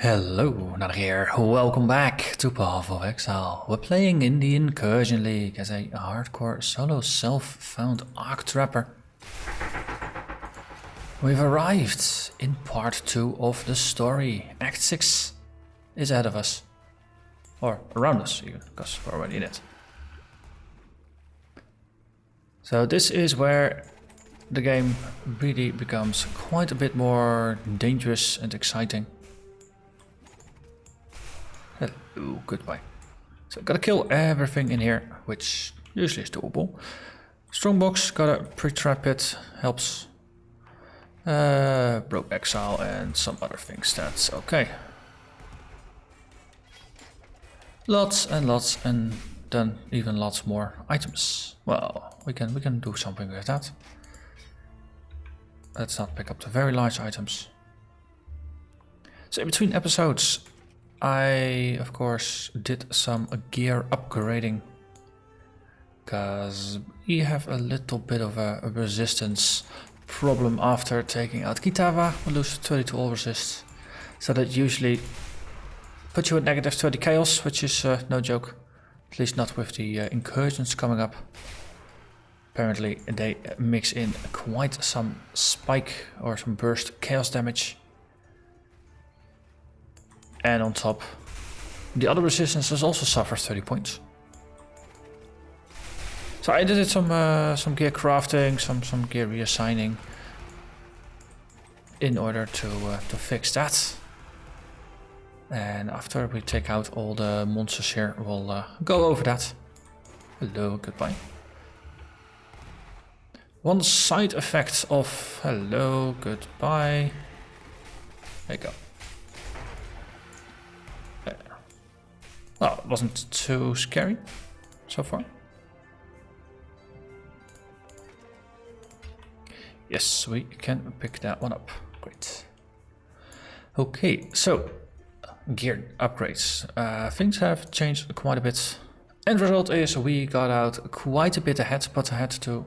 Hello, Narnach here. Welcome back to Path of Exile. We're playing in the Incursion League as a hardcore solo self-found Arc Trapper. We've arrived in part 2 of the story. Act 6 is ahead of us. Or around us even, because we're already in it. So this is where the game really becomes quite a bit more dangerous and exciting. Hello, goodbye. So gotta kill everything in here, which usually is doable. Strongbox, gotta pre-trap it, helps. Broke Exile and some other things, that's okay. Lots and lots and then even lots more items. Well, we can do something with that. Let's not pick up the very large items. So in between episodes, I, of course, did some gear upgrading because we have a little bit of a resistance problem after taking out Kitava. We lose 30 to all resist, so that usually puts you at negative 30 chaos, which is no joke, at least not with the incursions coming up. Apparently they mix in quite some spike or some burst chaos damage. And on top, the other resistances also suffer 30 points. So I did some gear crafting, some gear reassigning in order to fix that. And after we take out all the monsters here, we'll go over that. Hello, goodbye. One side effect of hello, goodbye. There you go. Well, it wasn't too scary so far. Yes, we can pick that one up. Great. Okay, so gear upgrades. Things have changed quite a bit. End result is we got out quite a bit ahead, but I had to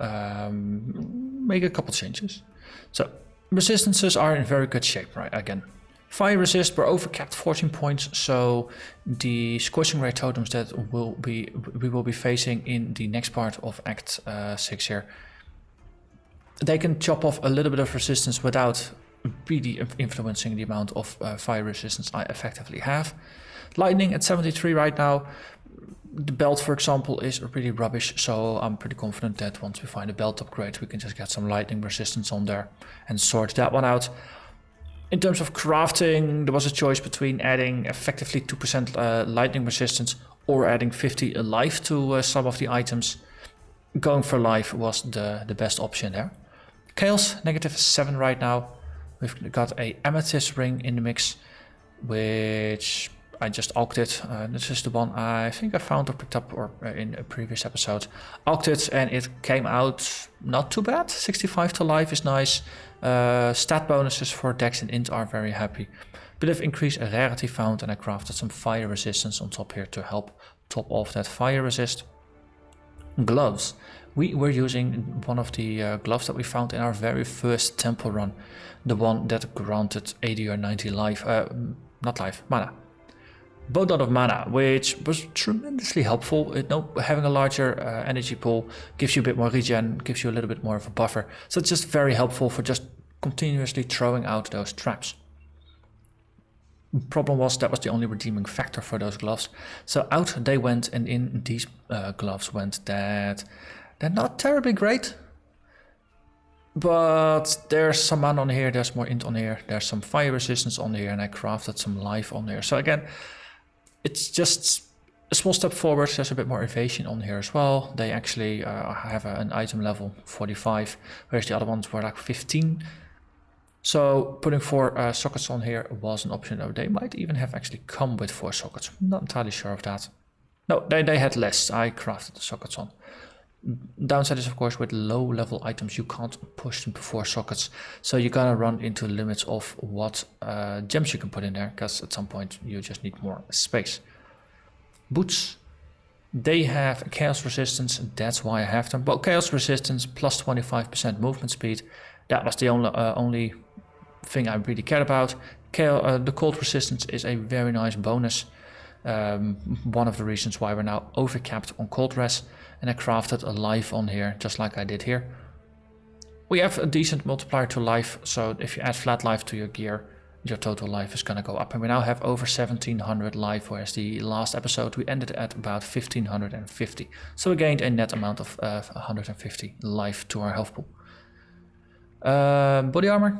make a couple changes. So resistances are in very good shape, right? Again. Fire resist, we're overcapped 14 points, so the scorching ray totems that we will be facing in the next part of Act 6 here, they can chop off a little bit of resistance without really influencing the amount of fire resistance I effectively have. Lightning at 73 right now. The belt, for example, is really rubbish, so I'm pretty confident that once we find a belt upgrade, we can just get some lightning resistance on there and sort that one out. In terms of crafting, there was a choice between adding effectively 2% lightning resistance or adding 50 life to some of the items. Going for life was the best option there. Chaos, negative 7 right now. We've got a Amethyst Ring in the mix, which I just alked it. This is the one I think I found or picked up or in a previous episode. Alked it and it came out not too bad. 65 to life is nice. Stat bonuses for Dex and Int are very happy. Bit of increased rarity found, and I crafted some fire resistance on top here to help top off that fire resist. Gloves. We were using one of the gloves that we found in our very first temple run. The one that granted 80 or 90 life, not life, mana. Both out of mana, which was tremendously helpful. Having a larger energy pool gives you a bit more regen, gives you a little bit more of a buffer. So it's just very helpful for just continuously throwing out those traps. Problem was that was the only redeeming factor for those gloves. So out they went, and in these gloves went that they're not terribly great. But there's some mana on here, there's more int on here, there's some fire resistance on here, and I crafted some life on here. So again, it's just a small step forward. There's a bit more evasion on here as well. They actually have an item level 45, whereas the other ones were like 15. So putting 4 sockets on here was an option. Though they might even have actually come with 4 sockets. I'm not entirely sure of that. No, they had less. I crafted the sockets on. Downside is, of course, with low level items you can't push them to 4 sockets, so you gotta run into limits of what gems you can put in there, because at some point you just need more space. Boots, they have chaos resistance, that's why I have them. But chaos resistance plus 25% movement speed, that was the only thing I really cared about. the cold resistance is a very nice bonus. One of the reasons why we're now overcapped on cold res, and I crafted a life on here, just like I did here. We have a decent multiplier to life, so if you add flat life to your gear, your total life is going to go up. And we now have over 1700 life, whereas the last episode we ended at about 1550. So we gained a net amount of 150 life to our health pool. Body armor.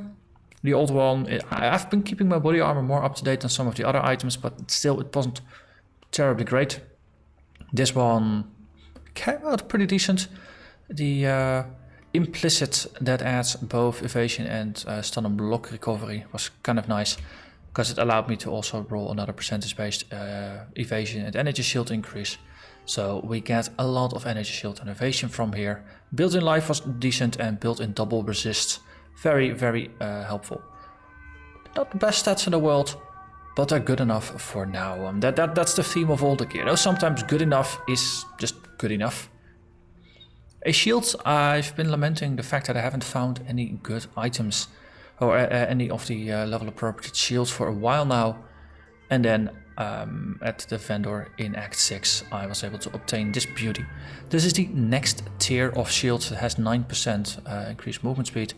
The old one, I've been keeping my body armor more up to date than some of the other items, but still it wasn't terribly great. This one came out pretty decent. The implicit that adds both evasion and stun and block recovery was kind of nice, because it allowed me to also roll another percentage based evasion and energy shield increase. So we get a lot of energy shield and evasion from here. Built-in life was decent, and built-in double resist, very, very helpful. Not the best stats in the world, but they're good enough for now. That's the theme of all the gear. You know, sometimes good enough is just good enough. A shield, I've been lamenting the fact that I haven't found any good items or any of the level appropriate shields for a while now. And then at the vendor in Act 6, I was able to obtain this beauty. This is the next tier of shields. It has 9% increased movement speed.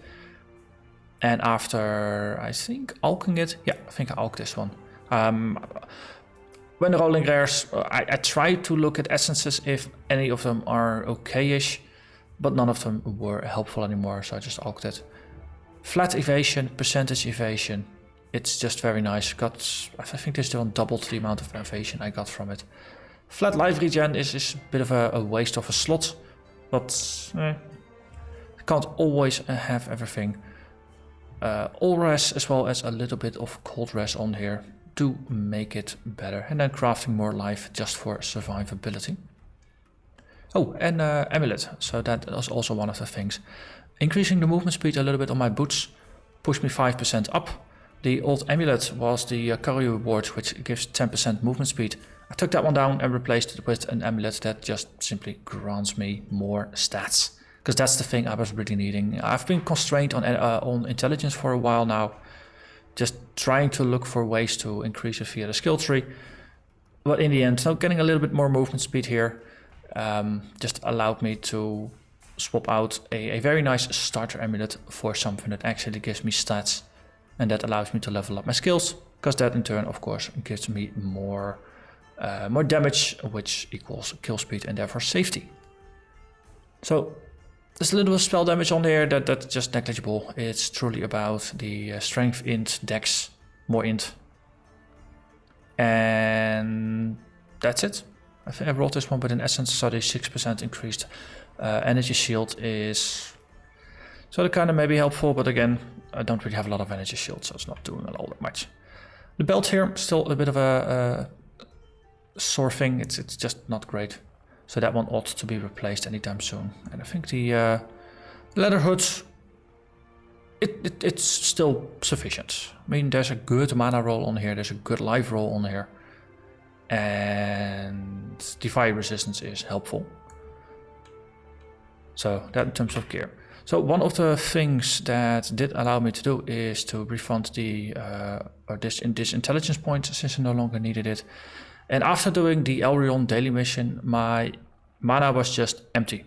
And after, I think, alching it, yeah, I think I alched this one. When rolling rares, I try to look at essences if any of them are okay-ish, but none of them were helpful anymore, so I just alched it. Flat evasion, percentage evasion, it's just very nice. I think this one doubled the amount of evasion I got from it. Flat life regen is a bit of a waste of a slot, but can't always have everything. All res as well as a little bit of cold res on here do make it better. And then crafting more life just for survivability. Oh, and amulet. So that was also one of the things. Increasing the movement speed a little bit on my boots pushed me 5% up. The old amulet was the curry reward, which gives 10% movement speed. I took that one down and replaced it with an amulet that just simply grants me more stats. Because that's the thing I was really needing. I've been constrained on intelligence for a while now. Just trying to look for ways to increase it via the skill tree. But in the end, so getting a little bit more movement speed here just allowed me to swap out a very nice starter amulet for something that actually gives me stats. And that allows me to level up my skills. Because that in turn, of course, gives me more damage, which equals kill speed and therefore safety. So there's a little bit of spell damage on there that's just negligible. It's truly about the strength, int, dex, more int. And that's it. I think I rolled this one with an essence, so the 6% increased energy shield is sort of kind of maybe helpful, but again, I don't really have a lot of energy shield, so it's not doing all that much. The belt here, still a bit of a sore thing. It's just not great. So that one ought to be replaced anytime soon. And I think the leather hoods, it's still sufficient. I mean, there's a good mana roll on here. There's a good life roll on here. And the fire resistance is helpful. So that in terms of gear. So one of the things that did allow me to do is to refund this intelligence point since I no longer needed it. And after doing the Elrion daily mission, my mana was just empty.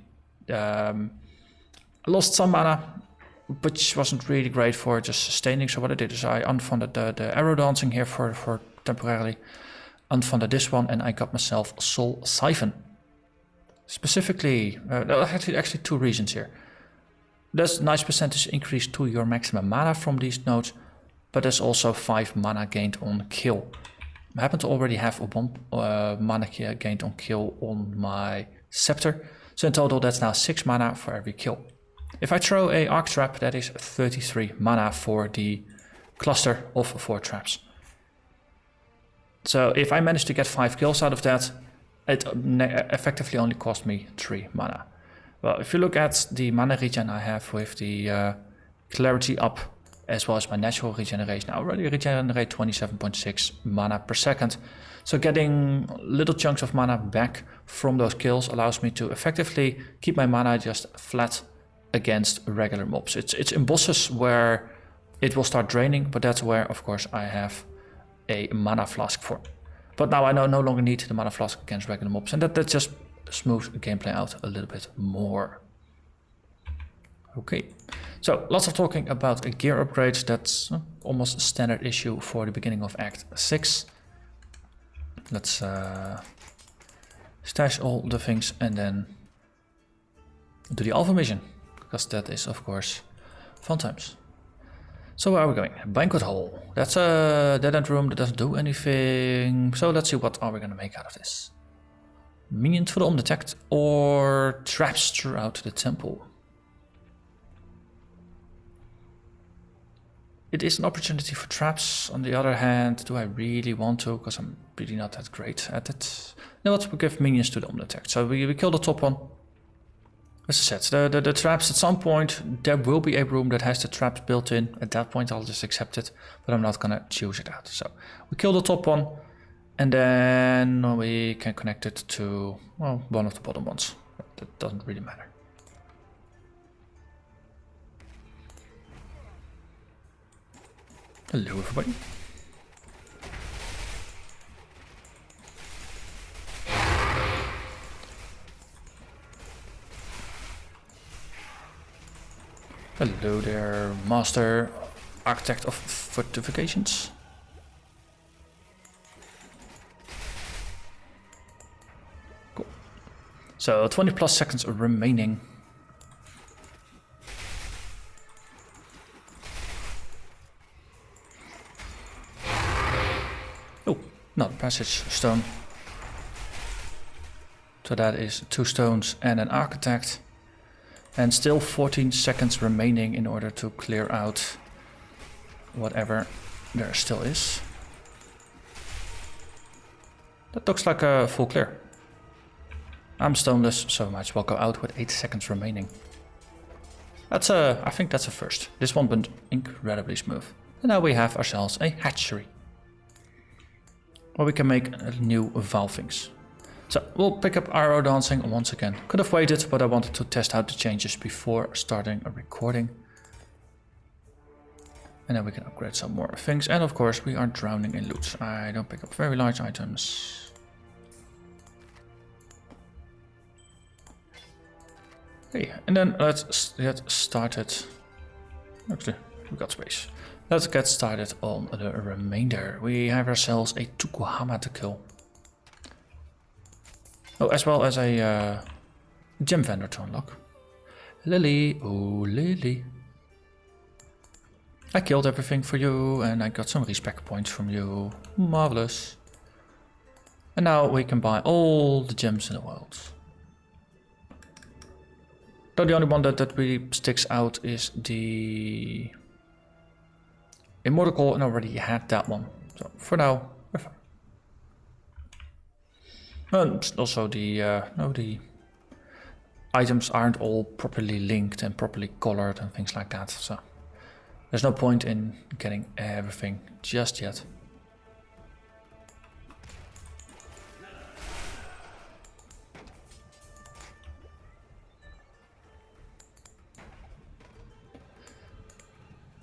I lost some mana, which wasn't really great for just sustaining. So what I did is I unfunded the arrow dancing here for temporarily. Unfunded this one, and I got myself Soul Siphon. Specifically, actually two reasons here. There's a nice percentage increase to your maximum mana from these nodes, but there's also 5 mana gained on kill. I happen to already have 1 mana gained on kill on my scepter, so in total that's now 6 mana for every kill. If I throw a arc trap, that is 33 mana for the cluster of 4 traps. So if I manage to get 5 kills out of that, it effectively only cost me 3 mana. Well, if you look at the mana regen I have with the clarity up, as well as my natural regeneration, I already regenerate 27.6 mana per second. So getting little chunks of mana back from those kills allows me to effectively keep my mana just flat against regular mobs. It's in bosses where it will start draining, but that's where, of course, I have a mana flask for. But now I no longer need the mana flask against regular mobs, and that just smooths the gameplay out a little bit more. Okay, so lots of talking about gear upgrades. That's almost a standard issue for the beginning of Act 6. Let's stash all the things and then do the Alpha mission, because that is, of course, fun times. So where are we going? Banquet Hall. That's a dead-end room that doesn't do anything. So let's see what are we going to make out of this. Minions for the undetect or traps throughout the temple. It is an opportunity for traps. On the other hand, do I really want to? Because I'm really not that great at it. Now let's give minions to the undetect. So we kill the top one. As I said, the traps, at some point there will be a room that has the traps built in. At that point I'll just accept it, but I'm not gonna choose it out. So we kill the top one, and then we can connect it to, well, one of the bottom ones. That doesn't really matter. Hello everybody. Hello there, Master Architect of Fortifications. Cool. So 20 plus seconds remaining. Oh, not a passage stone. So that is 2 stones and an architect. And still 14 seconds remaining in order to clear out whatever there still is. That looks like a full clear. I'm stoneless, so might as well go out with 8 seconds remaining. That's I think that's a first. This one went incredibly smooth. And now we have ourselves a hatchery, where we can make new Vaal things. So we'll pick up arrow dancing once again. Could have waited, but I wanted to test out the changes before starting a recording. And then we can upgrade some more things. And of course we are drowning in loot. I don't pick up very large items. Okay, and then let's get started. Actually, we got space. Let's get started on the remainder. We have ourselves a Tukohama to kill. Oh, as well as a gem vendor to unlock. Lily, oh Lily. I killed everything for you and I got some respect points from you. Marvelous. And now we can buy all the gems in the world. Though the only one that really sticks out is the Immortal Call, and I already had that one. So for now, we're fine. And also the items aren't all properly linked and properly colored and things like that, so there's no point in getting everything just yet.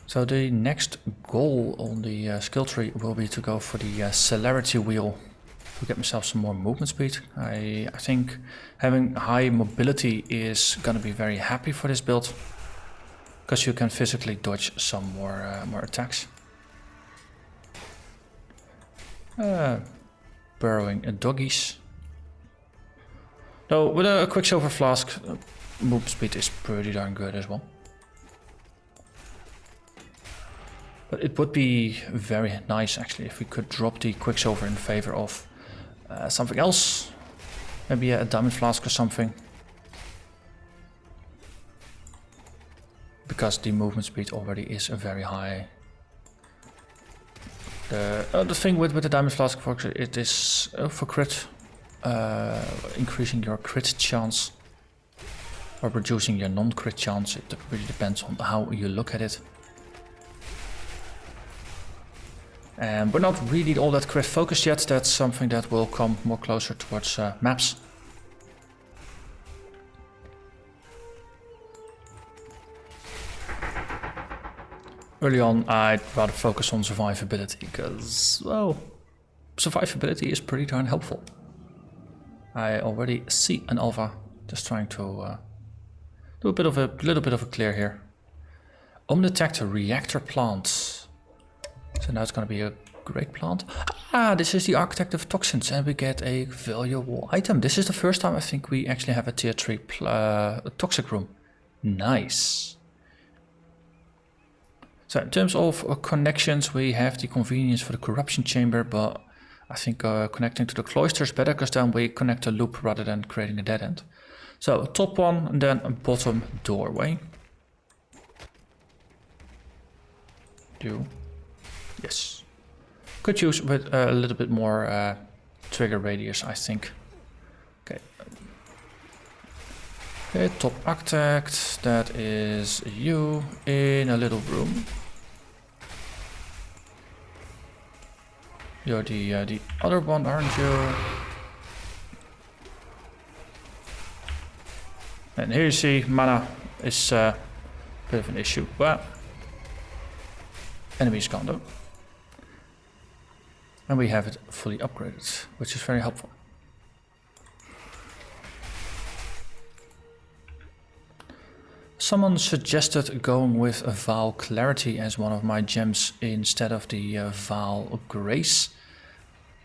So the next goal on the skill tree will be to go for the celerity wheel to get myself some more movement speed. I think having high mobility is gonna be very happy for this build, because you can physically dodge some more attacks. Burrowing doggies. Though with a Quicksilver Flask, movement speed is pretty darn good as well. But it would be very nice actually if we could drop the Quicksilver in favor of something else. Maybe a Diamond Flask or something. Because the movement speed already is very high. The thing with the Diamond Flask, for example, it is for crit. Increasing your crit chance. Or reducing your non-crit chance. It really depends on how you look at it. And we're not really all that crit focused yet. That's something that will come more closer towards maps. early on I'd rather focus on survivability, because, well, survivability is pretty darn helpful. I already see an alpha, just trying to do a little bit of a clear here. Detector reactor plant. So now it's going to be a great plant. Ah, this is the Architect of Toxins, and we get a valuable item. This is the first time I think we actually have a tier 3 toxic room. Nice. So in terms of connections, we have the convenience for the corruption chamber, but I think connecting to the cloister is better, because then we connect a loop rather than creating a dead end. So top one and then a bottom doorway. Yes. Could use with a little bit more trigger radius, I think. Okay. Okay, top architect, that is you in a little room. You're the other one, aren't you? And here you see mana is a bit of an issue, but enemies gone though. And we have it fully upgraded, which is very helpful. Someone suggested going with a Vaal Clarity as one of my gems instead of the Vaal Grace.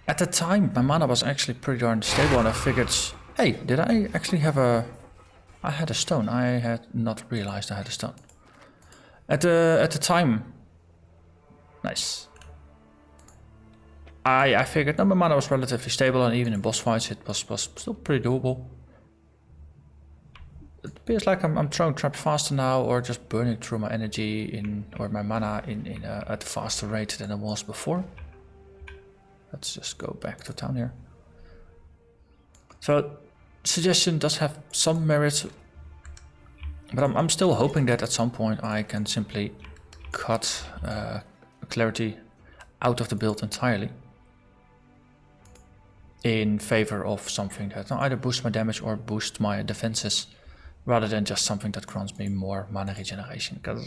At the time, my mana was actually pretty darn stable, and I figured, hey, did I actually have a... I had a stone. I had not realized I had a stone. At the time... Nice. I figured no, my mana was relatively stable, and even in boss fights it was still pretty doable. It appears like I'm throwing traps faster now, or just burning through my energy or my mana at a faster rate than it was before. Let's just go back to town here. So, suggestion does have some merit, but I'm still hoping that at some point I can simply cut Clarity out of the build entirely, in favor of something that either boosts my damage or boosts my defenses, rather than just something that grants me more mana regeneration. Because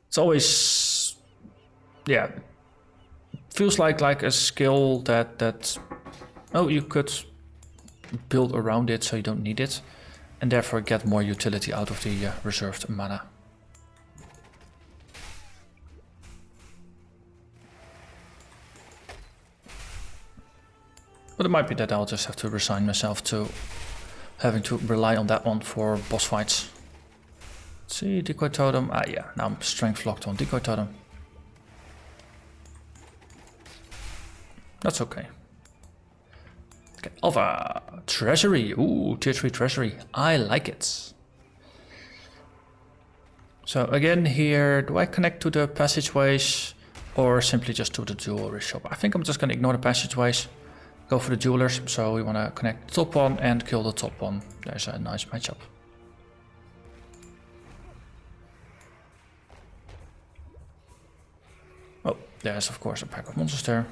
it's always, yeah, feels like a skill that oh, you could build around it so you don't need it, and therefore get more utility out of the reserved mana. But it might be that I'll just have to resign myself to having to rely on that one for boss fights. Let's see, decoy totem. Ah yeah, now I'm strength locked on decoy totem. That's okay. Okay, Alpha Treasury. Ooh, tier 3 treasury. I like it. So again here, do I connect to the passageways or simply just to the jewelry shop? I think I'm just going to ignore the passageways. Go for the jewelers, so we want to connect the top one and kill the top one. There's a nice matchup. Oh, there's of course a pack of monsters there.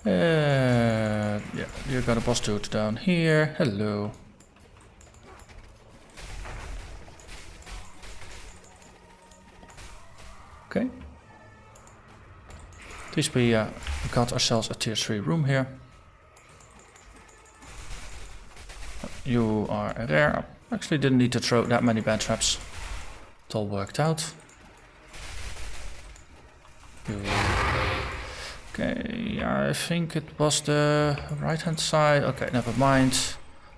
Yeah, you got a boss dude down here. Hello. Okay. At least we got ourselves a tier 3 room here. You are there. Actually didn't need to throw that many bad traps. It all worked out. Okay, I think it was the right hand side. Okay, never mind.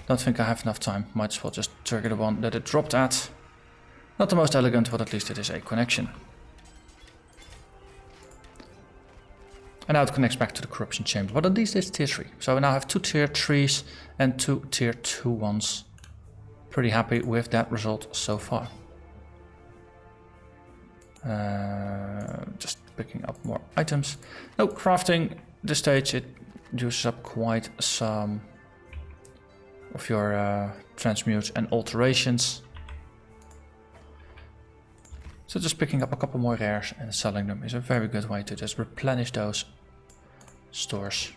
Don't think I have enough time. Might as well just trigger the one that it dropped at. Not the most elegant, but at least it is a connection. And now it connects back to the corruption chamber. But at least it's tier 3. So we now have 2 tier 3s and 2 tier 2 ones. Pretty happy with that result so far. Just picking up more items. No, crafting this stage, it uses up quite some of your transmutes and alterations. So just picking up a couple more rares and selling them is a very good way to just replenish those stores.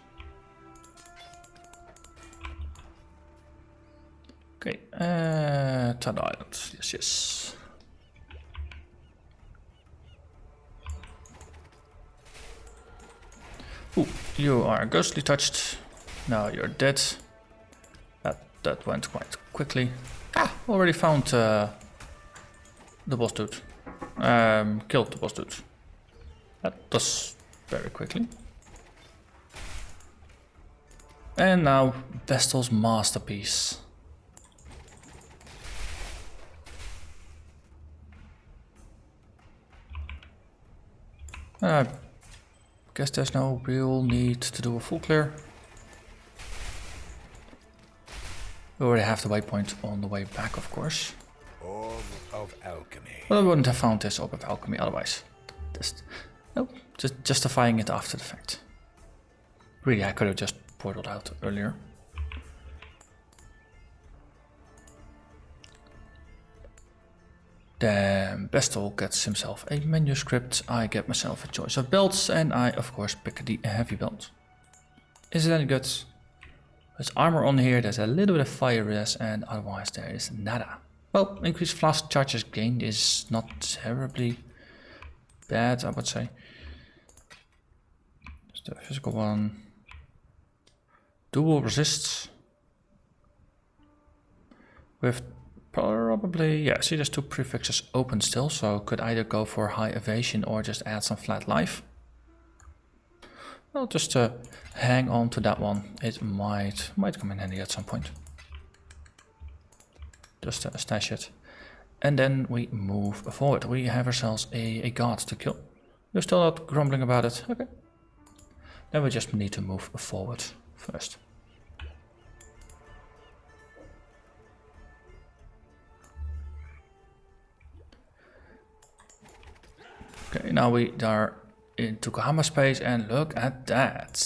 Okay, Tad Island, yes. Ooh, you are ghostly touched. Now you're dead. That went quite quickly. Already found the boss dude. Killed the boss dude. That was very quickly. And now Vestal's masterpiece. Guess there's no real need to do a full clear. We already have the waypoint on the way back, of course. Orb of Alchemy. Well, I wouldn't have found this Orb of Alchemy otherwise. Just justifying it after the fact. Really, I could have just portaled out earlier. Then Vestal gets himself a manuscript, I get myself a choice of belts, and I of course pick the heavy belt. Is it any good? There's armor on here, there's a little bit of fire res, and otherwise there is nada. Well, increased flask charges gained is not terribly bad, I would say. Just the physical one. Dual resists. With probably, yeah, see there's two prefixes open still, so could either go for high evasion or just add some flat life. Well, just hang on to that one. It might come in handy at some point. Just stash it. And then we move forward. We have ourselves a guard to kill. You're still not grumbling about it. Okay. Then we just need to move forward first. Okay, now we are in Tukohama space, and look at that.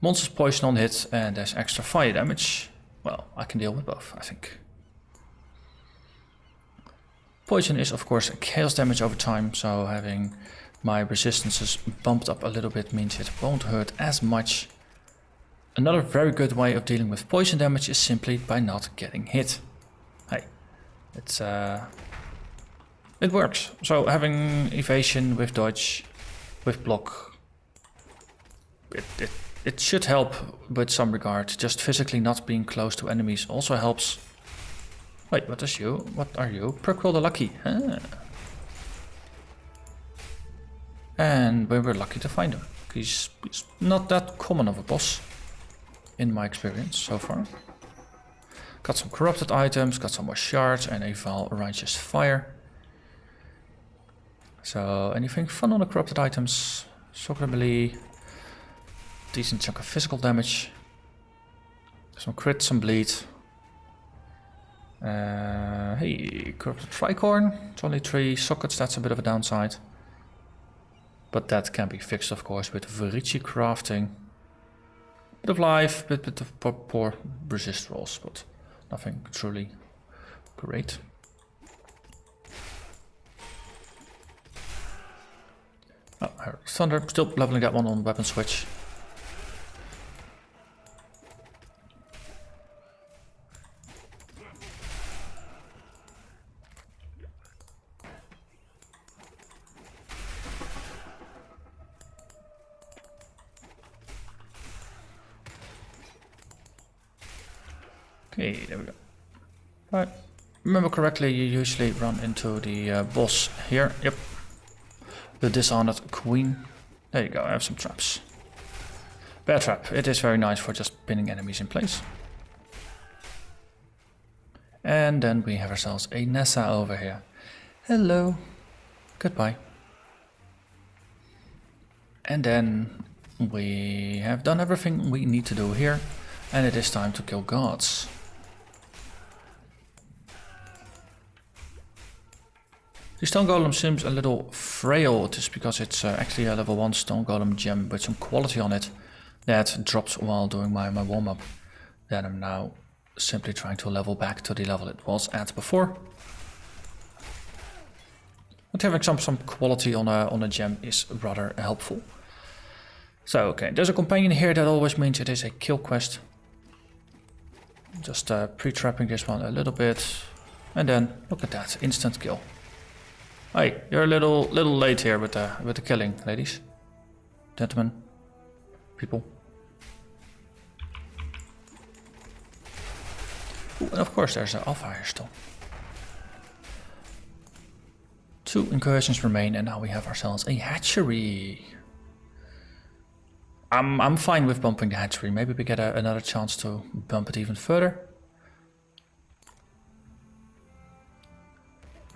Monsters poison on hit, and there's extra fire damage. Well, I can deal with both, I think. Poison is of course chaos damage over time, so having my resistances bumped up a little bit means it won't hurt as much. Another very good way of dealing with poison damage is simply by not getting hit. Hey, it works. So having evasion with dodge, with block, it should help with some regard. Just physically not being close to enemies also helps. Wait, what is you? What are you? Perkroll the Lucky. And we were lucky to find him. He's not that common of a boss, in my experience so far. Got some corrupted items, got some more shards, and a Vaal Righteous Fire. So anything fun on the corrupted items? Soccer-ability, decent chunk of physical damage, some crit, some bleed. Hey, corrupted tricorn. It's only 3 sockets, that's a bit of a downside. But that can be fixed, of course, with Verici crafting. Bit of life, bit of poor resist rolls, but nothing truly great. Oh, I heard thunder. Still leveling that one on weapon switch. Okay, there we go. Right. Remember correctly, you usually run into the boss here. Yep. The Dishonored Queen. There you go, I have some traps. Bear trap. It is very nice for just pinning enemies in place. And then we have ourselves a Nessa over here. Hello. Goodbye. And then we have done everything we need to do here. And it is time to kill gods. The stone golem seems a little frail, just because it's actually a level 1 stone golem gem with some quality on it that drops while doing my warm-up. Then I'm now simply trying to level back to the level it was at before. But having some quality on a gem is rather helpful. So okay, there's a companion here, that always means it is a kill quest. Just pre-trapping this one a little bit. And then, look at that, instant kill. Hey, you're a little late here with the killing, ladies. Gentlemen. People. Ooh, and of course there's an Alpha here still. 2 incursions remain and now we have ourselves a hatchery. I'm fine with bumping the hatchery. Maybe we get another chance to bump it even further.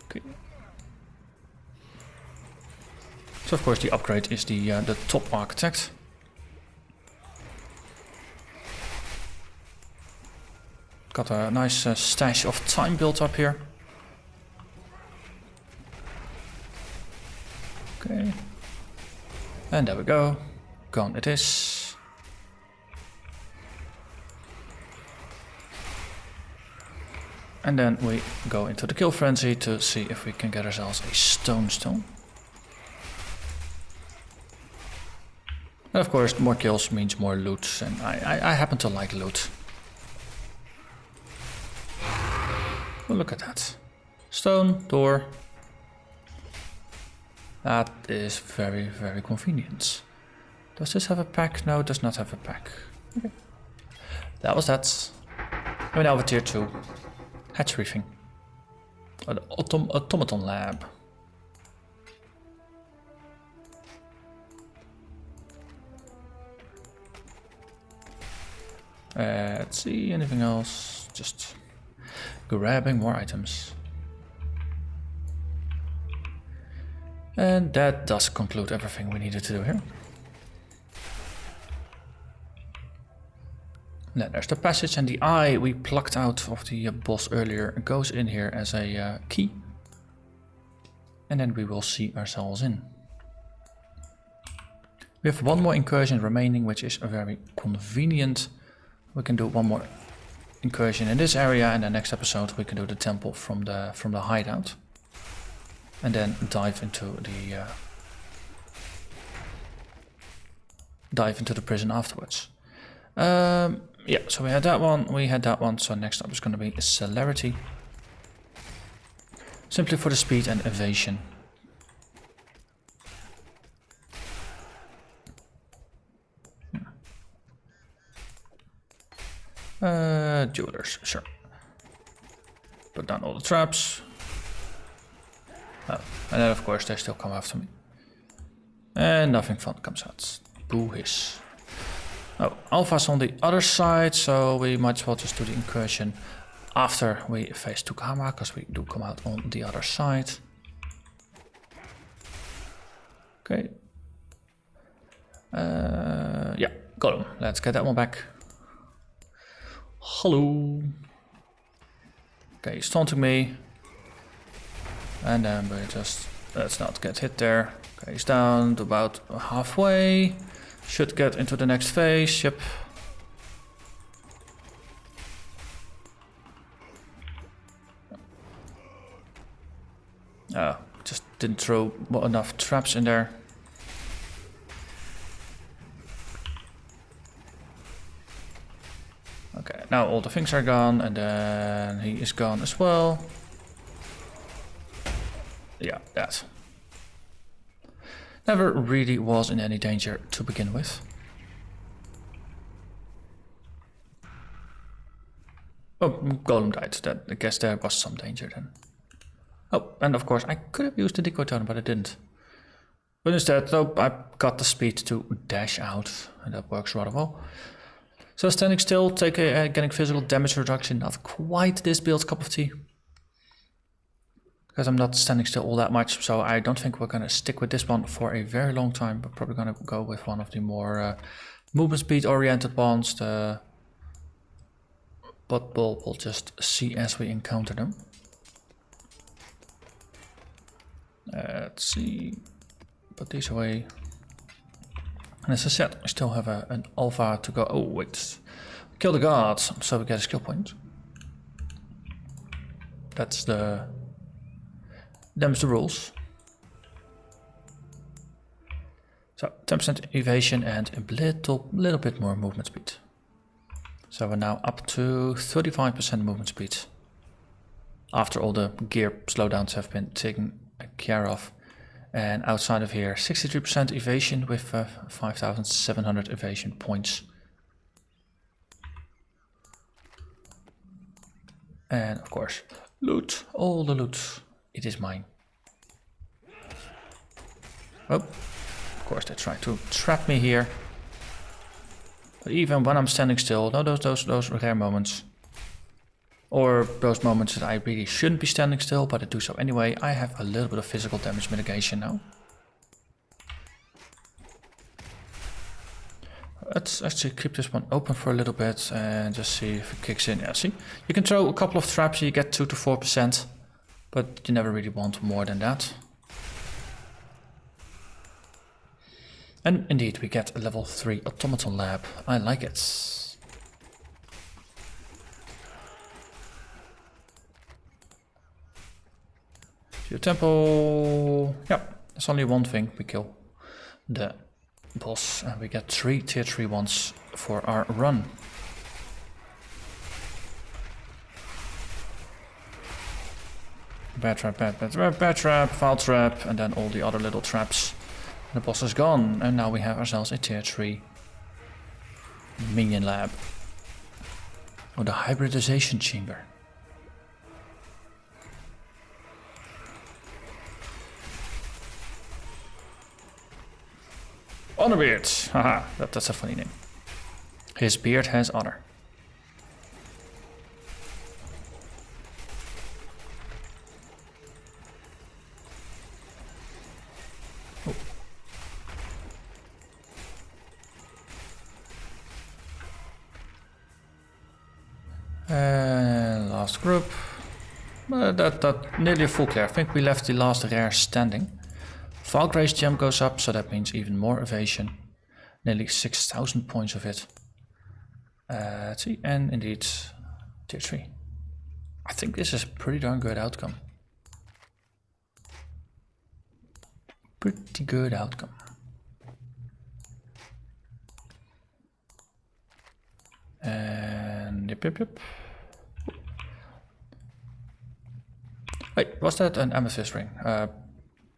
Okay. So of course the upgrade is the top architect. Got a nice stash of time built up here. Okay. And there we go. Gone it is. And then we go into the kill frenzy to see if we can get ourselves a stone. And of course more kills means more loot, and I happen to like loot. Oh, look at that. Stone, door. That is very, very convenient. Does this have a pack? No, it does not have a pack. Okay. That was that. We're now with tier 2. Hatchery thing. An automaton lab. Let's see, anything else? Just grabbing more items. And that does conclude everything we needed to do here. Then there's the passage, and the eye we plucked out of the boss earlier goes in here as a key. And then we will see ourselves in. We have one more incursion remaining, which is very convenient. We can do one more incursion in this area, and the next episode we can do the temple from the hideout. And then dive into the prison afterwards. Yeah, so we had that one, so next up is going to be celerity. Simply for the speed and evasion. Jewelers, sure. Put down all the traps. Oh, and then of course they still come after me. And nothing fun comes out. Boo hiss. Oh, Alpha's on the other side, so we might as well just do the incursion after we face Tukohama, because we do come out on the other side. Okay. Yeah, got him. Let's get that one back. Hello. Okay, he's taunting me. And then we just, let's not get hit there. Okay, he's down to about halfway. Should get into the next phase, yep. Oh, just didn't throw enough traps in there. Okay, now all the things are gone, and then he is gone as well. Yeah, that. Never really was in any danger to begin with. Oh, Golem died. I guess there was some danger then. Oh, and of course I could have used the decoy totem, but I didn't. But instead, though, I got the speed to dash out, and that works rather well. So standing still, getting physical damage reduction, not quite this build's cup of tea. Because I'm not standing still all that much, so I don't think we're going to stick with this one for a very long time. We're probably going to go with one of the more movement speed oriented ones. But we'll just see as we encounter them. Let's see. Put these away. And as I said, we still have an alpha to go. Oh, wait. Kill the gods, so we get a skill point. That's the... Them's the rules. So 10% evasion and a little bit more movement speed. So we're now up to 35% movement speed. After all the gear slowdowns have been taken care of. And outside of here, 63% evasion with 5,700 evasion points. And of course, loot, all the loot, it is mine. Oh, of course they try to trap me here. But even when I'm standing still, no, those rare moments. Or those moments that I really shouldn't be standing still, but I do so anyway. I have a little bit of physical damage mitigation now. Let's actually keep this one open for a little bit and just see if it kicks in. Yeah, see? You can throw a couple of traps and you get 2 to 4%, but you never really want more than that. And indeed, we get a level 3 automaton lab. I like it. Your temple. Yep, there's only one thing. We kill the boss and we get 3 tier 3 ones for our run. Bad trap, bad trap, Vaal trap, and then all the other little traps. The boss is gone, and now we have ourselves a tier 3 minion lab. Or the hybridization chamber. Honor beard! Haha, that's a funny name. His beard has honor. Oh. And last group. That nearly a full clear. I think we left the last rare standing. Valkyrie's gem goes up, so that means even more evasion. Nearly 6,000 points of it. Let's see, and indeed, tier 3. I think this is a pretty darn good outcome. Pretty good outcome. And yep. Wait, was that an Amethyst Ring?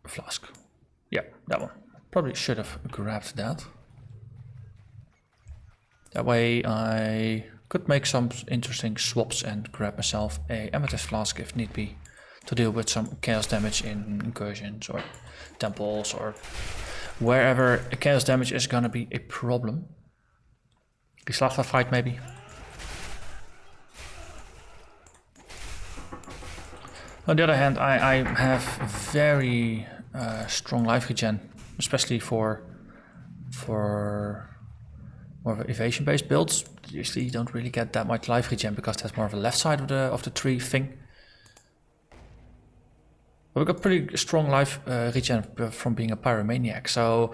Flask. Yeah, that one. Probably should have grabbed that. That way I could make some interesting swaps and grab myself a Amethyst Flask if need be, to deal with some chaos damage in incursions or temples or wherever chaos damage is gonna be a problem. The Slava fight maybe. On the other hand, I have very strong life regen, especially for more of evasion based builds. Usually you don't really get that much life regen because that's more of a left side of the tree thing. But we got pretty strong life regen from being a pyromaniac, so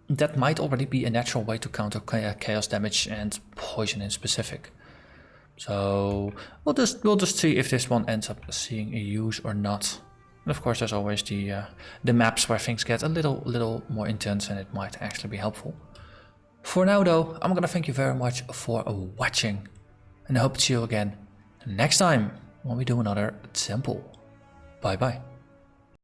that might already be a natural way to counter chaos damage and poison in specific. So we'll just see if this one ends up seeing a use or not. And of course, there's always the maps where things get a little more intense, and it might actually be helpful. For now, though, I'm gonna thank you very much for watching, and I hope to see you again next time when we do another temple. Bye bye.